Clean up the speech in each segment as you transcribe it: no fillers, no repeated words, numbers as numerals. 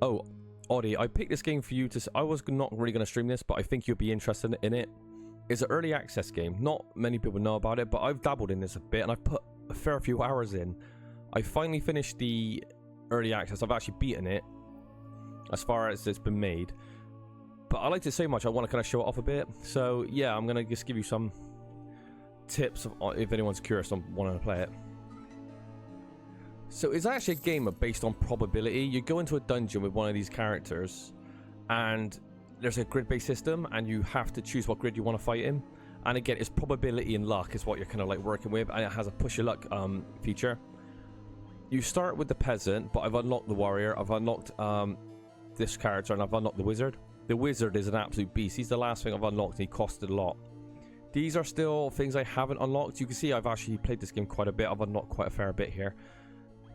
Oh, Audie, I picked this game for you to... I was not really going to stream this, but I think you'll be interested in it. It's an early access game. Not many people know about it, but I've dabbled in this a bit, and I've put a fair few hours in. I finally finished the early access. I've actually beaten it as far as it's been made. But I liked it so much, I want to kind of show it off a bit. So, yeah, I'm going to just give you some tips if anyone's curious on wanting to play it. So it's actually a game based on probability. You go into a dungeon with one of these characters, and there's a grid-based system, and you have to choose what grid you want to fight in. And again, it's probability and luck is what you're kind of like working with, and it has a push your luck feature. You start with the peasant, but I've unlocked the warrior, I've unlocked this character, and I've unlocked the wizard. The wizard is an absolute beast. He's the last thing I've unlocked, and he costed a lot. These are still things I haven't unlocked. You can see I've actually played this game quite a bit. I've unlocked quite a fair bit here.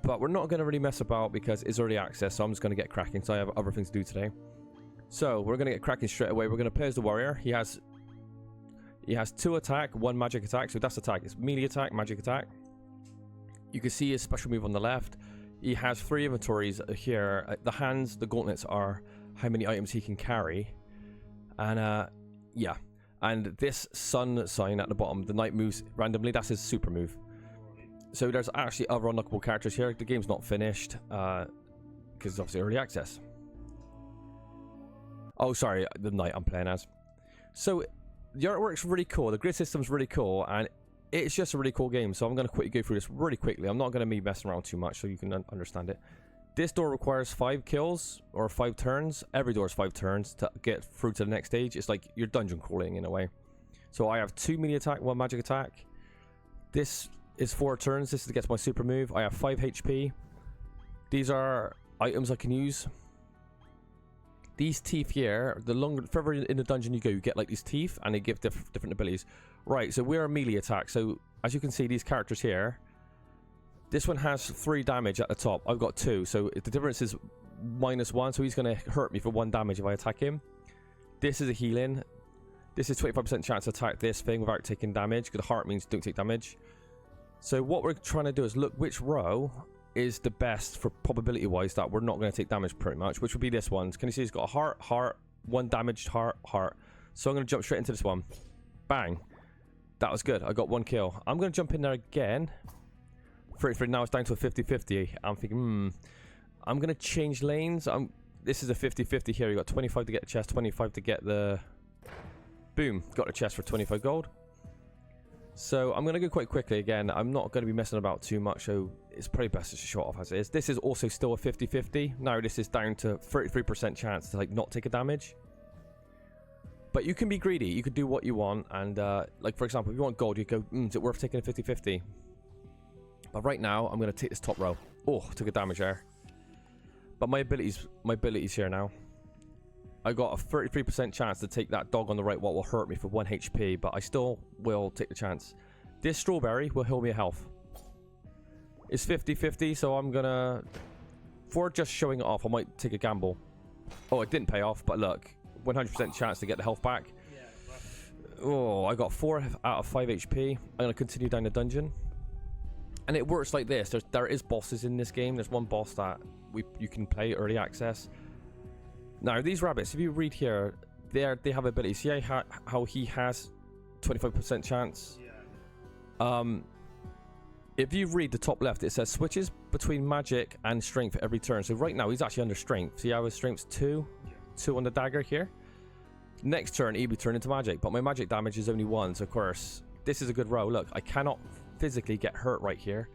But we're not going to really mess about because it's early access, so I'm just going to get cracking, so I have other things to do today. So, we're going to get cracking straight away. We're going to play as the warrior. He has 2 attack, 1 magic attack. So that's attack. It's melee attack, magic attack. You can see his special move on the left. He has 3 inventories here. The hands, the gauntlets are how many items he can carry. And, yeah. And this sun sign at the bottom, the knight moves randomly. That's his super move. So there's actually other unlockable characters here. The game's not finished because it's obviously early access. Oh, sorry, the knight I'm playing as. So the artwork's really cool. The grid system's really cool, and it's just a really cool game. So I'm going to quickly go through this really quickly. I'm not going to be messing around too much, so you can understand it. This door requires 5 kills or 5 turns. Every door is 5 turns to get through to the next stage. It's like you're dungeon crawling in a way. So I have 2 melee attack, 1 magic attack. This is 4 turns. This is to get my super move. I have 5 HP. These are items I can use. These teeth here, the further in the dungeon you go, you get like these teeth, and they give different abilities. Right, so we're a melee attack. So as you can see, these characters here, this one has 3 damage at the top. I've got 2, so the difference is -1. So he's going to hurt me for 1 damage if I attack him. This is a healing. This is 25% chance to attack this thing without taking damage, because the heart means don't take damage. So what we're trying to do is look which row is the best for probability wise that we're not going to take damage pretty much, which would be this one. Can you see it's got a heart, 1 damaged heart. So I'm going to jump straight into this one. Bang. That was good. I got 1 kill. I'm going to jump in there again. 33, now it's down to a 50-50. I'm thinking, I'm going to change lanes. This is a 50-50 here. You got 25 to get the chest, 25 to get the... Boom. Got the chest for 25 gold. So I'm going to go quite quickly again. I'm not going to be messing about too much, so it's probably best to show it off as it is. This is also still a 50-50. Now this is down to 33% chance to like not take a damage. But you can be greedy. You could do what you want. And like for example, if you want gold, you go, is it worth taking a 50-50? But right now, I'm going to take this top row. Oh, took a damage there. But my abilities here now. I got a 33% chance to take that dog on the right, what will hurt me for 1 HP, but I still will take the chance. This strawberry will heal me a health. It's 50-50, so I'm gonna... For just showing it off, I might take a gamble. Oh, it didn't pay off, but look. 100% chance to get the health back. Oh, I got 4 out of 5 HP. I'm gonna continue down the dungeon. And it works like this. There is bosses in this game. There's one boss that you can play early access. Now, these rabbits, if you read here, they have abilities. See how he has 25% chance? Yeah. If you read the top left, it says switches between magic and strength every turn. So right now, he's actually under strength. See how his strength's 2? Yeah. 2 on the dagger here. Next turn, he'll be turned into magic. But my magic damage is only 1. So, of course, this is a good row. Look, I cannot physically get hurt right here.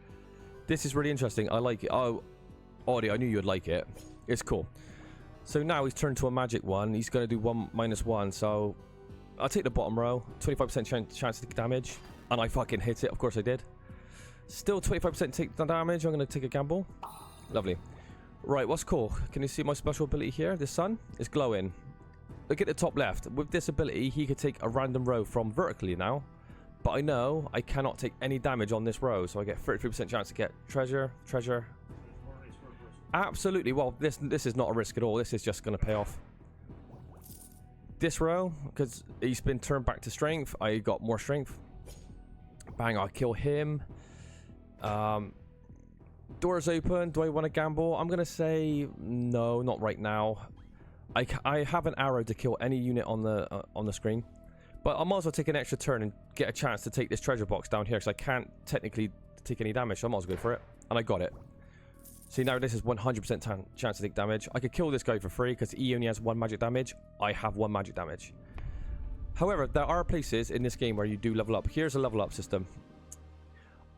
This is really interesting. I like it. Oh, Audie, I knew you'd like it. It's cool. So now he's turned to a magic one. He's going to do 1 -1. So I'll take the bottom row. 25% chance to take damage. And I fucking hit it. Of course I did. Still 25% take the damage. I'm going to take a gamble. Lovely. Right, what's cool? Can you see my special ability here? The sun is glowing. Look at the top left. With this ability, he could take a random row from vertically now. But I know I cannot take any damage on this row. So I get 33% chance to get treasure. Absolutely. Well, this is not a risk at all. This is just going to pay off. This row, because he's been turned back to strength, I got more strength. Bang, I'll kill him. Doors open. Do I want to gamble? I'm going to say no, not right now. I have an arrow to kill any unit on the screen. But I might as well take an extra turn and get a chance to take this treasure box down here because I can't technically take any damage, so I might as well go for it. And I got it. See, now this is 100% chance to take damage. I could kill this guy for free because he only has 1 magic damage. I have 1 magic damage. However, there are places in this game where you do level up. Here's a level up system.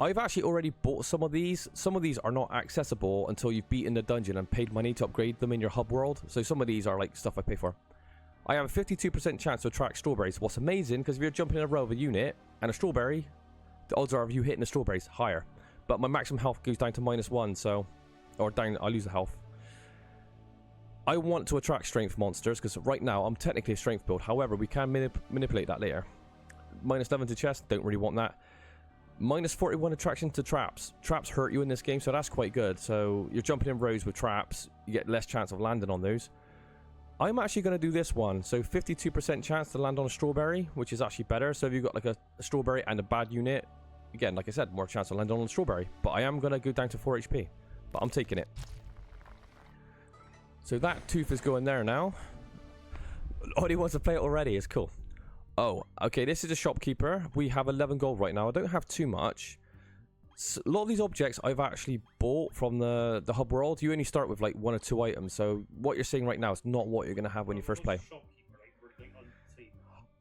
I've actually already bought some of these. Some of these are not accessible until you've beaten the dungeon and paid money to upgrade them in your hub world. So some of these are like stuff I pay for. I have a 52% chance to attract strawberries. What's amazing, because if you're jumping in a row of a unit and a strawberry, the odds are of you hitting the strawberries higher. But my maximum health goes down to -1, so... Or down, I lose the health. I want to attract strength monsters, because right now I'm technically a strength build. However, we can manipulate that later. -11 to chest, don't really want that. -41 attraction to traps. Traps hurt you in this game, so that's quite good. So you're jumping in rows with traps, you get less chance of landing on those. I'm actually going to do this one. So 52% chance to land on a strawberry, which is actually better. So if you've got like a strawberry and a bad unit, again, like I said, more chance to land on a strawberry. But I am going to go down to 4 HP. But I'm taking it. So that tooth is going there now. Oh, he wants to play it already. It's cool. Oh, okay, this is a shopkeeper. We have 11 gold right now. I don't have too much. So a lot of these objects I've actually bought from the hub world. You only start with like 1 or 2 items. So what you're seeing right now is not what you're going to have when you first play.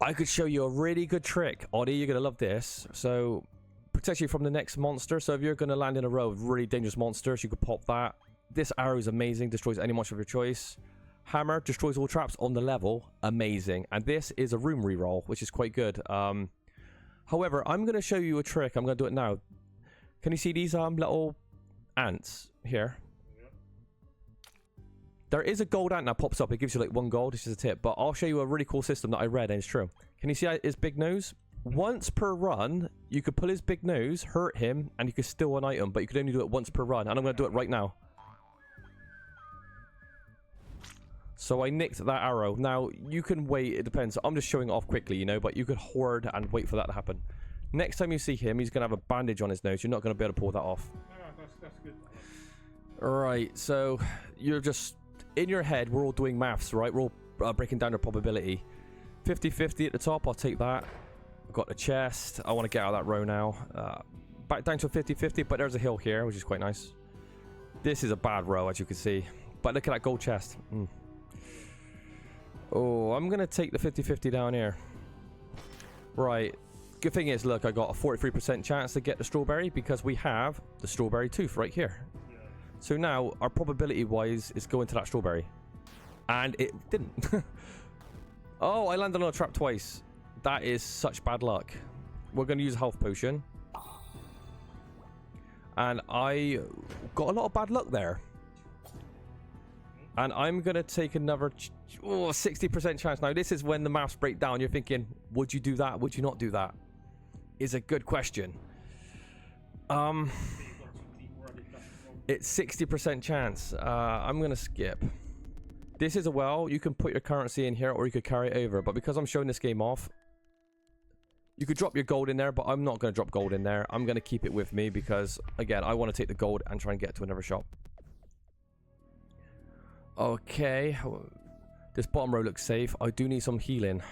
I could show you a really good trick. Oddie, you're going to love this. So protects you from the next monster. So if you're going to land in a row of really dangerous monsters, you could pop that. This arrow is amazing. Destroys any monster of your choice. Hammer destroys all traps on the level. Amazing. And this is a room reroll, which is quite good. However, I'm going to show you a trick. I'm going to do it now. Can you see these little ants here? There is a gold ant that pops up. It gives you like 1 gold. This is a tip. But I'll show you a really cool system that I read and it's true. Can you see his big nose? Once per run, you could pull his big nose, hurt him, and you could steal an item. But you could only do it once per run. And I'm going to do it right now. So I nicked that arrow. Now, you can wait. It depends. I'm just showing it off quickly, you know. But you could hoard and wait for that to happen. Next time you see him, he's going to have a bandage on his nose. You're not going to be able to pull that off. That's good. Alright, so you're just... In your head, we're all doing maths, right? We're all breaking down the probability. 50-50 at the top. I'll take that. I've got the chest. I want to get out of that row now. Back down to 50-50, but there's a hill here, which is quite nice. This is a bad row, as you can see. But look at that gold chest. Oh, I'm going to take the 50-50 down here. Right. Good thing is, look, I got a 43% chance to get the strawberry because we have the strawberry tooth right here. Yeah. So now, our probability-wise is going to that strawberry. And it didn't. Oh, I landed on a trap twice. That is such bad luck. We're going to use a health potion. And I got a lot of bad luck there. And I'm going to take another 60% chance. Now, this is when the maths break down. You're thinking, would you do that? Would you not do that? Is a good question. It's 60% chance. I'm going to skip. This is a well. You can put your currency in here or you could carry it over. But because I'm showing this game off, you could drop your gold in there, but I'm not going to drop gold in there. I'm going to keep it with me because, again, I want to take the gold and try and get to another shop. Okay. This bottom row looks safe. I do need some healing.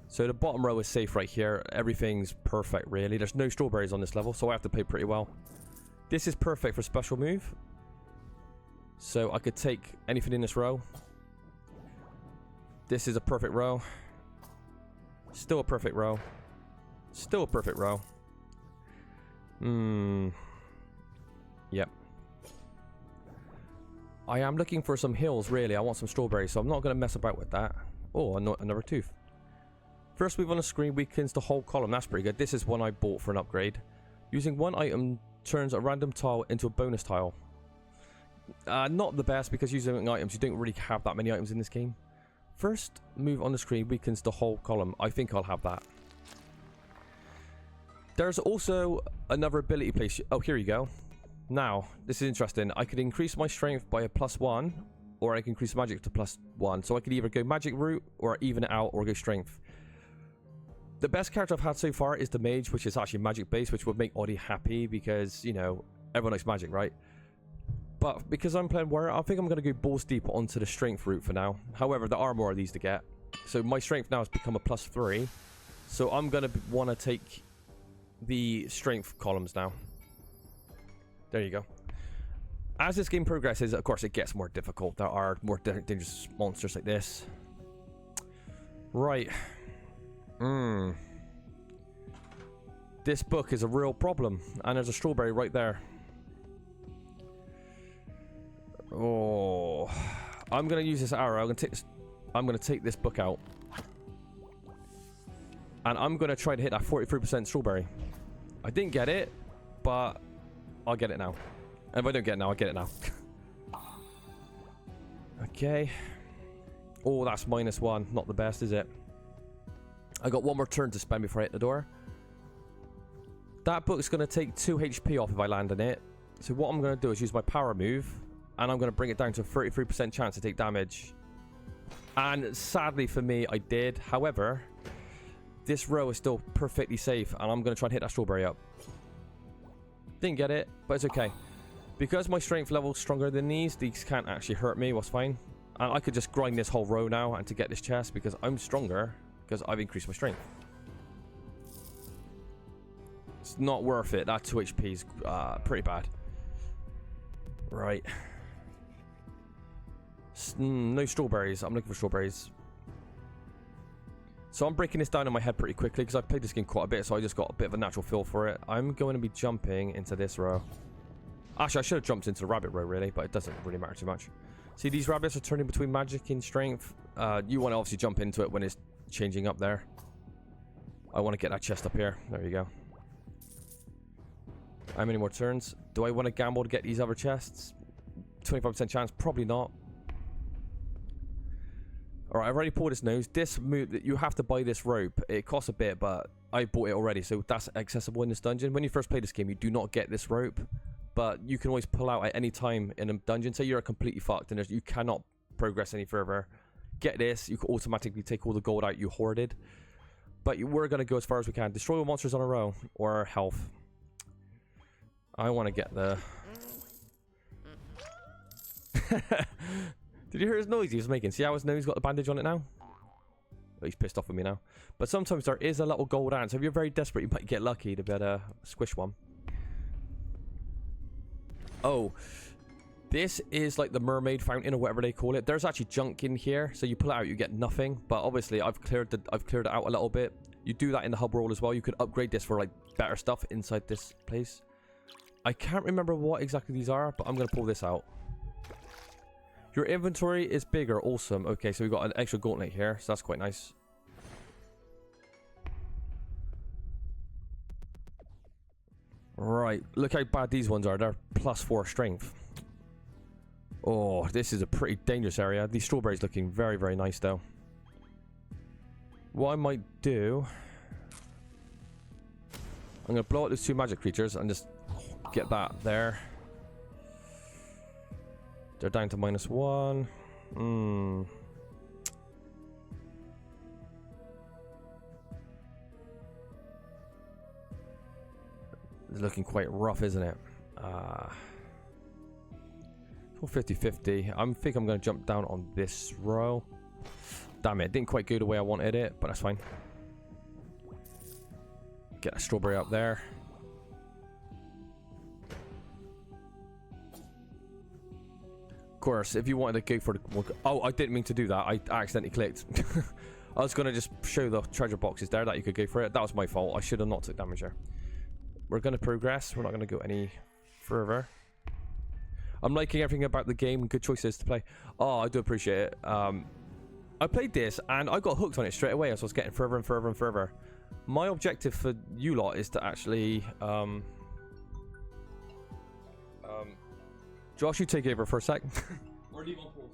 So the bottom row is safe right here. Everything's perfect, really. There's no strawberries on this level, so I have to play pretty well. This is perfect for special move. So I could take anything in this row. This is a perfect row. Still a perfect row. Still a perfect row. Yep. I am looking for some hills, really. I want some strawberries, so I'm not going to mess about with that. Oh, another tooth. First move on the screen weakens the whole column. That's pretty good. This is one I bought for an upgrade. Using one item turns a random tile into a bonus tile. Not the best because using items, you don't really have that many items in this game. First move on the screen weakens the whole column. I think I'll have that. There's also another ability place. Oh, here you go. Now, this is interesting. I could increase my strength by a +1, or I can increase magic to +1. So I could either go magic route, or even it out, or go strength. The best character I've had so far is the mage, which is actually magic based, which would make Oddie happy because, you know, everyone likes magic, right? But because I'm playing warrior, I think I'm going to go balls deep onto the strength route for now. However, there are more of these to get. So my strength now has become a +3. So I'm going to want to take the strength columns now. There you go. As this game progresses, of course, it gets more difficult. There are more dangerous monsters like this. Right. This book is a real problem. And there's a strawberry right there. Oh, I'm gonna use this arrow. I'm gonna take this book out, and I'm gonna try to hit that 43% strawberry. I didn't get it, but I'll get it now. And if I don't get it now, I'll get it now. Okay. Oh, that's -1. Not the best, is it? I got one more turn to spend before I hit the door. That book's gonna take 2 HP off if I land in it. So what I'm gonna do is use my power move. And I'm going to bring it down to a 33% chance to take damage. And sadly for me, I did. However, this row is still perfectly safe. And I'm going to try and hit that strawberry up. Didn't get it, but it's okay. Because my strength level is stronger than these can't actually hurt me. What's fine. And I could just grind this whole row now and to get this chest because I'm stronger. Because I've increased my strength. It's not worth it. That 2 HP is pretty bad. Right. No strawberries. I'm looking for strawberries. So I'm breaking this down in my head pretty quickly because I've played this game quite a bit, so I just got a bit of a natural feel for it. I'm going to be jumping into this row. Actually, I should have jumped into the rabbit row, really, but it doesn't really matter too much. See, these rabbits are turning between magic and strength. You want to obviously jump into it when it's changing up there. I want to get that chest up here. There you go. How many more turns? Do I want to gamble to get these other chests? 25% chance? Probably not. Alright, I've already pulled this nose. This move, you have to buy this rope. It costs a bit, but I bought it already, so that's accessible in this dungeon. When you first play this game, you do not get this rope, but you can always pull out at any time in a dungeon. Say you're completely fucked and you cannot progress any further. Get this, you can automatically take all the gold out you hoarded. But we're going to go as far as we can. Destroy all monsters on a row, or health. I want to get the... Did you hear his noise he was making? See how his nose got the bandage on it now? Oh, he's pissed off with me now. But sometimes there is a little gold ant. So if you're very desperate, you might get lucky to be able to squish one. Oh. This is like the mermaid fountain or whatever they call it. There's actually junk in here. So you pull it out, you get nothing. But obviously, I've cleared it out a little bit. You do that in the hub roll as well. You could upgrade this for like better stuff inside this place. I can't remember what exactly these are, but I'm going to pull this out. Your inventory is bigger. Awesome. Okay, so we've got an extra gauntlet here. So that's quite nice. Right. Look how bad these ones are. They're +4 strength. Oh, this is a pretty dangerous area. These strawberries looking very, very nice, though. What I might do... I'm going to blow out those 2 magic creatures and just get that there. They're down to -1. It's looking quite rough, isn't it? 50-50. I think I'm going to jump down on this row. Damn it, didn't quite go the way I wanted it, but that's fine. Get a strawberry up there. Of course, if you wanted to go for the... Oh, I didn't mean to do that. I accidentally clicked. I was going to just show the treasure boxes there that you could go for it. That was my fault. I should have not took damage there. We're going to progress. We're not going to go any further. I'm liking everything about the game. Good choices to play. Oh, I do appreciate it. I played this and I got hooked on it straight away as I was getting further and further and further. My objective for you lot is to actually... Josh, you take over for a sec. Or leave on pause.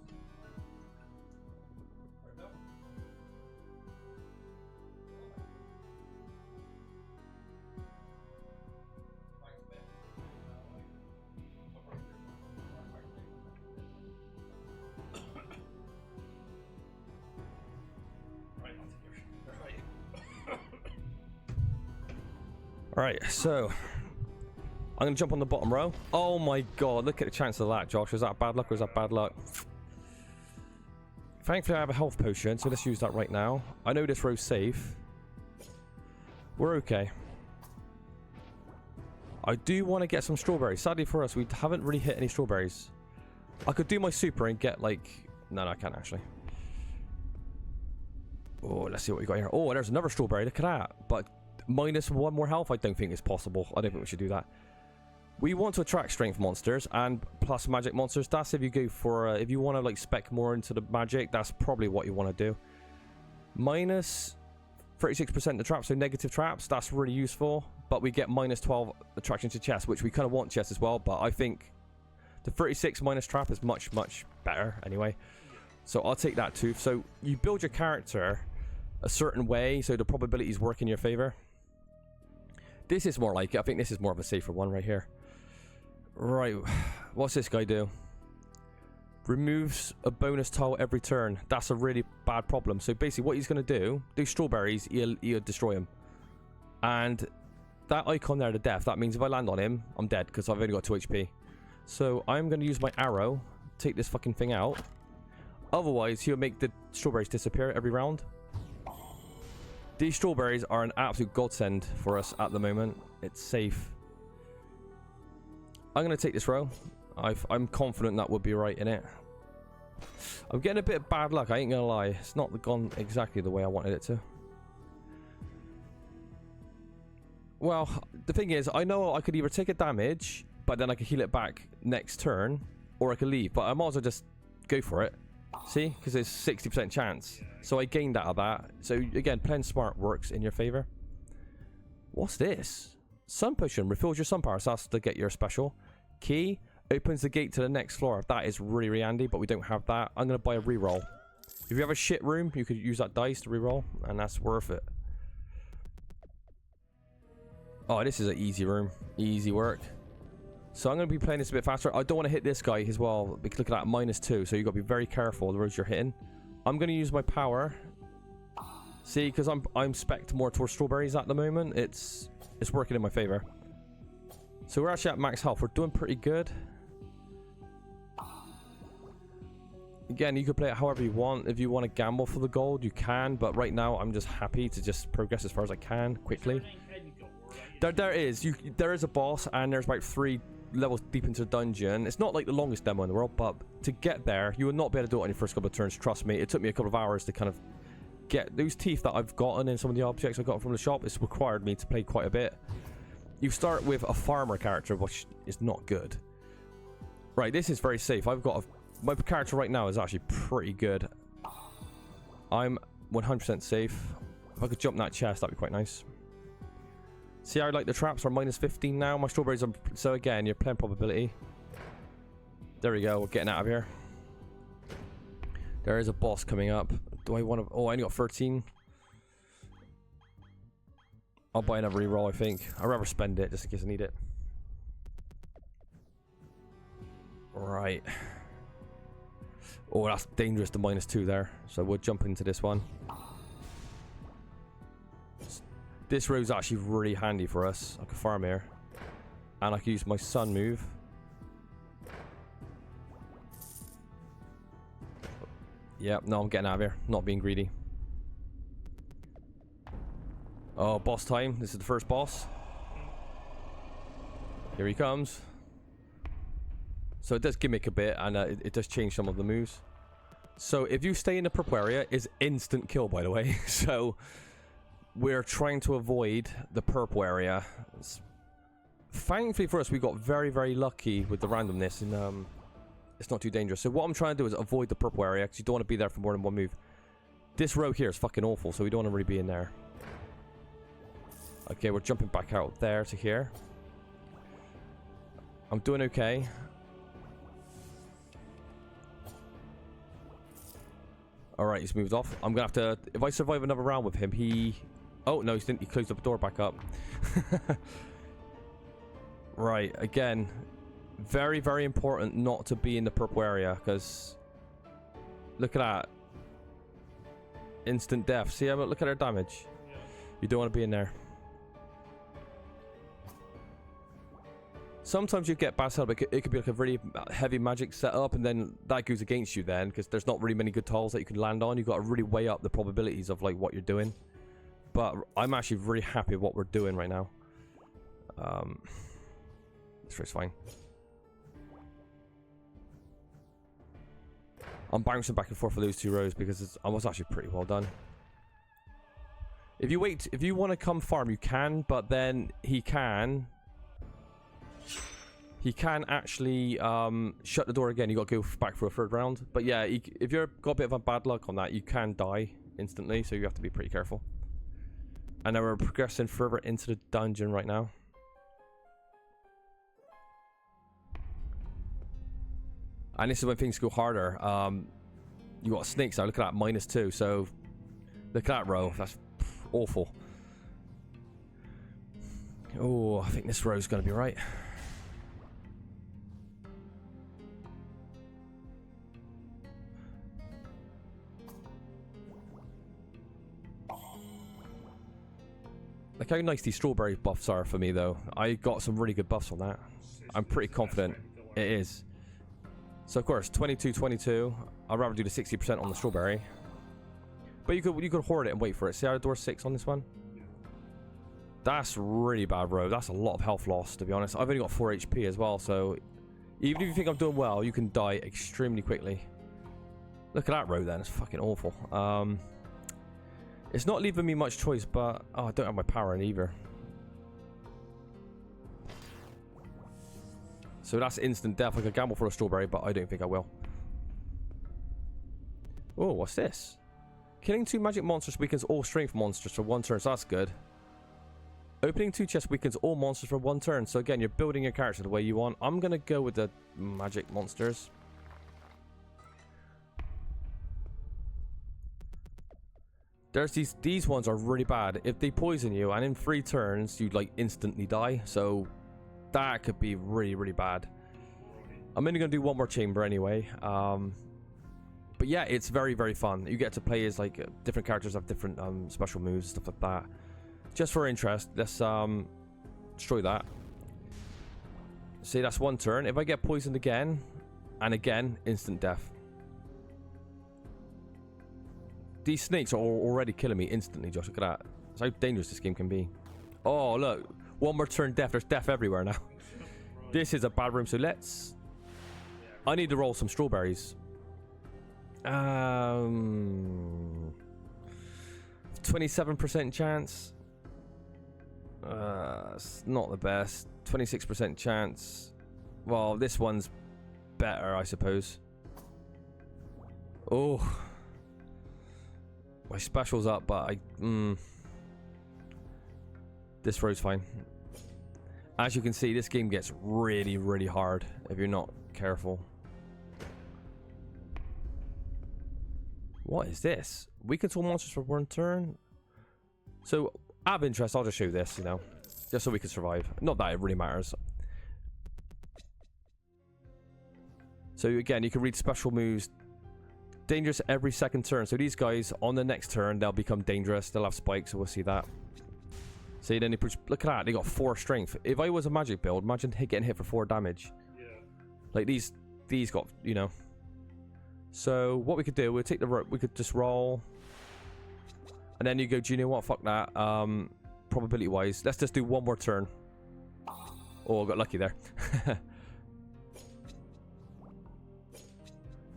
Alright, so I'm going to jump on the bottom row. Oh my god, look at the chance of that, Josh. Is that bad luck or is that bad luck? Thankfully, I have a health potion, so let's use that right now. I know this row's safe. We're okay. I do want to get some strawberries. Sadly for us, we haven't really hit any strawberries. I could do my super and get like... No, I can't actually. Oh, let's see what we got here. Oh, there's another strawberry. Look at that. But minus 1 more health, I don't think it's possible. I don't think we should do that. We want to attract strength monsters and plus magic monsters. That's if you go for... if you want to like spec more into the magic, that's probably what you want to do. Minus 36% the traps, so negative traps. That's really useful. But we get minus 12 attraction to chest, which we kind of want chest as well. But I think the 36 minus trap is much better anyway. So I'll take that too. So you build your character a certain way, so the probabilities work in your favor. This is more like it. I think this is more of a safer one right here. Right, what's this guy do? Removes a bonus tile every turn. That's a really bad problem. So basically what he's going to do strawberries, he'll destroy him. And that icon there, the death, that means if I land on him, I'm dead because I've only got 2 HP. So I'm going to use my arrow, take this fucking thing out. Otherwise, he'll make the strawberries disappear every round. These strawberries are an absolute godsend for us at the moment. It's safe. I'm going to take this row. I'm confident that would be right in it. I'm getting a bit of bad luck, I ain't going to lie. It's not gone exactly the way I wanted it to. Well, the thing is, I know I could either take a damage, but then I could heal it back next turn, or I could leave. But I might as well just go for it. See? Because there's 60% chance. So I gained out of that. So again, playing smart works in your favor. What's this? Sun potion. Refills your sun power. So that's to get your special. Key. Opens the gate to the next floor. That is really, really handy, but we don't have that. I'm going to buy a reroll. If you have a shit room, you could use that dice to reroll, and that's worth it. Oh, this is an easy room. Easy work. So I'm going to be playing this a bit faster. I don't want to hit this guy as well, because look at that, -2. So you've got to be very careful the roads you're hitting. I'm going to use my power. See, because I'm spec'd more towards strawberries at the moment. It's working in my favor. So we're actually at max health. We're doing pretty good. Again, you could play it however you want. If you want to gamble for the gold, you can. But right now, I'm just happy to just progress as far as I can quickly. There is a boss, and there's about 3 levels deep into the dungeon. It's not like the longest demo in the world, but to get there, you will not be able to do it on your first couple of turns. Trust me, it took me a couple of hours to kind of get those teeth that I've gotten in some of the objects I got from the shop. It's required me to play quite a bit. You start with a farmer character, which is not good. Right, this is very safe. My character right now is actually pretty good. I'm 100% safe. If I could jump that chest, that'd be quite nice. See how I like the traps are -15 now. My strawberries are... So again, you're playing probability. There we go. We're getting out of here. There is a boss coming up. Do I want to... Oh, I only got 13. I'll buy another reroll, I think. I'd rather spend it just in case I need it. Right. Oh, that's dangerous, the -2 there. So we'll jump into this one. This road's actually really handy for us. I can farm here. And I can use my sun move. Yep, no, I'm getting out of here. Not being greedy. Oh, boss time. This is the first boss. Here he comes. So it does gimmick a bit, and it does change some of the moves. So if you stay in the purple area, it's instant kill, by the way. So we're trying to avoid the purple area. Thankfully for us, we got very, very lucky with the randomness, and it's not too dangerous. So what I'm trying to do is avoid the purple area, because you don't want to be there for more than one move. This row here is fucking awful, so we don't want to really be in there. Okay, we're jumping back out there to here. I'm doing okay. Alright, he's moved off. I'm gonna have to... If I survive another round with him, he... Oh, no, he didn't. He closed the door back up. Right, again. Very, very important not to be in the purple area, because... Look at that. Instant death. See, look at our damage. You don't want to be in there. sometimes you get bad setup. It could be like a really heavy magic setup, and then that goes against you then, because there's not really many good tiles that you can land on. You've got to really weigh up the probabilities of like what you're doing. But I'm actually really happy with what we're doing right now. This row's fine. I'm bouncing back and forth for those 2 rows because I was actually pretty well done. If you want to come farm, you can, but then he can actually shut the door again. You got to go back for a 3rd round. But yeah, if you've got a bit of a bad luck on that, you can die instantly, so you have to be pretty careful. And now we're progressing further into the dungeon right now. And this is when things go harder. You got snakes now. Look at that, -2. So look at that row. That's awful. Oh, I think this row's going to be right. Look how nice these strawberry buffs are for me, though. I got some really good buffs on that. I'm pretty confident it is. So of course, 22. I'd rather do the 60% on the strawberry. But you could hoard it and wait for it. See how the door 6 on this one? That's really bad row. That's a lot of health loss, to be honest. I've only got 4 HP as well, so even if you think I'm doing well, you can die extremely quickly. Look at that row then. It's fucking awful. It's not leaving me much choice, but oh, I don't have my power in either. So that's instant death. I could gamble for a strawberry, but I don't think I will. Oh, what's this? Killing 2 magic monsters weakens all strength monsters for 1 turn, so that's good. Opening 2 chests weakens all monsters for 1 turn. So again, you're building your character the way you want. I'm going to go with the magic monsters. There's these ones are really bad. If they poison you and in 3 turns you like instantly die, so that could be really, really bad. I'm only gonna do 1 more chamber anyway. But yeah, it's very, very fun. You get to play as like different characters have different special moves, stuff like that. Just for interest, let's destroy that. See, that's 1 turn. If I get poisoned again and again, instant death. These snakes are already killing me instantly, Josh. Look at that. That's how dangerous this game can be. Oh, look. 1 more turn death. There's death everywhere now. This is a bad room, so let's... I need to roll some strawberries. 27% chance. It's not the best. 26% chance. Well, this one's better, I suppose. Oh... My special's up, but this row's fine. As you can see, this game gets really, really hard if you're not careful. What is this? Weakens all monsters for 1 turn. So, out of interest, I'll just show you this, you know, just so we can survive. Not that it really matters. So again, you can read special moves. Dangerous every 2nd turn. So these guys on the next turn they'll become dangerous. They'll have spikes, so we'll see that. See, then they push. Look at that. They got 4 strength. If I was a magic build, imagine getting hit for 4 damage. Yeah. Like these got, you know. So what we could do, we'll take the rope. We could just roll, and then you go. Do you know what? Fuck that. Probability wise, let's just do 1 more turn. Oh, I got lucky there.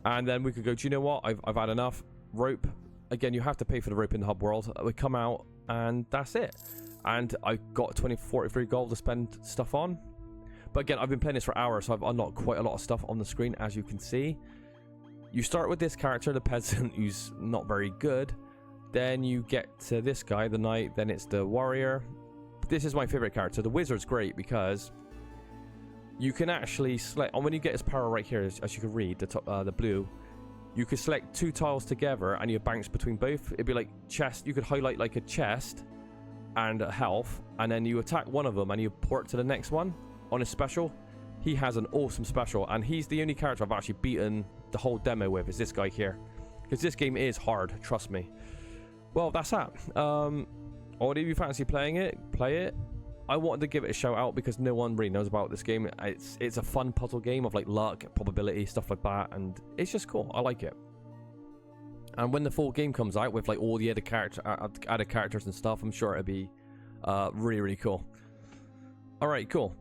And then we could go, do you know what? I've had enough. Rope. Again, you have to pay for the rope in the hub world. We come out, and that's it. And I got 43 gold to spend stuff on. But again, I've been playing this for hours, so I've unlocked quite a lot of stuff on the screen, as you can see. You start with this character, the peasant, who's not very good. Then you get to this guy, the knight. Then it's the warrior. But this is my favorite character. The wizard's great because... you can actually select, and when you get his power right here, as you can read, the top, the blue, you can select 2 tiles together and you bounce between both. It'd be like chest. You could highlight like a chest and a health, and then you attack one of them and you port to the next one on his special. He has an awesome special, and he's the only character I've actually beaten the whole demo with, is this guy here. Because this game is hard, trust me. Well, that's that. Or if you fancy playing it, play it. I wanted to give it a shout out because no one really knows about this game. It's a fun puzzle game of like luck, probability, stuff like that, and it's just cool. I like it. And when the full game comes out with like all the added characters and stuff, I'm sure it'll be really, really cool. Alright, cool.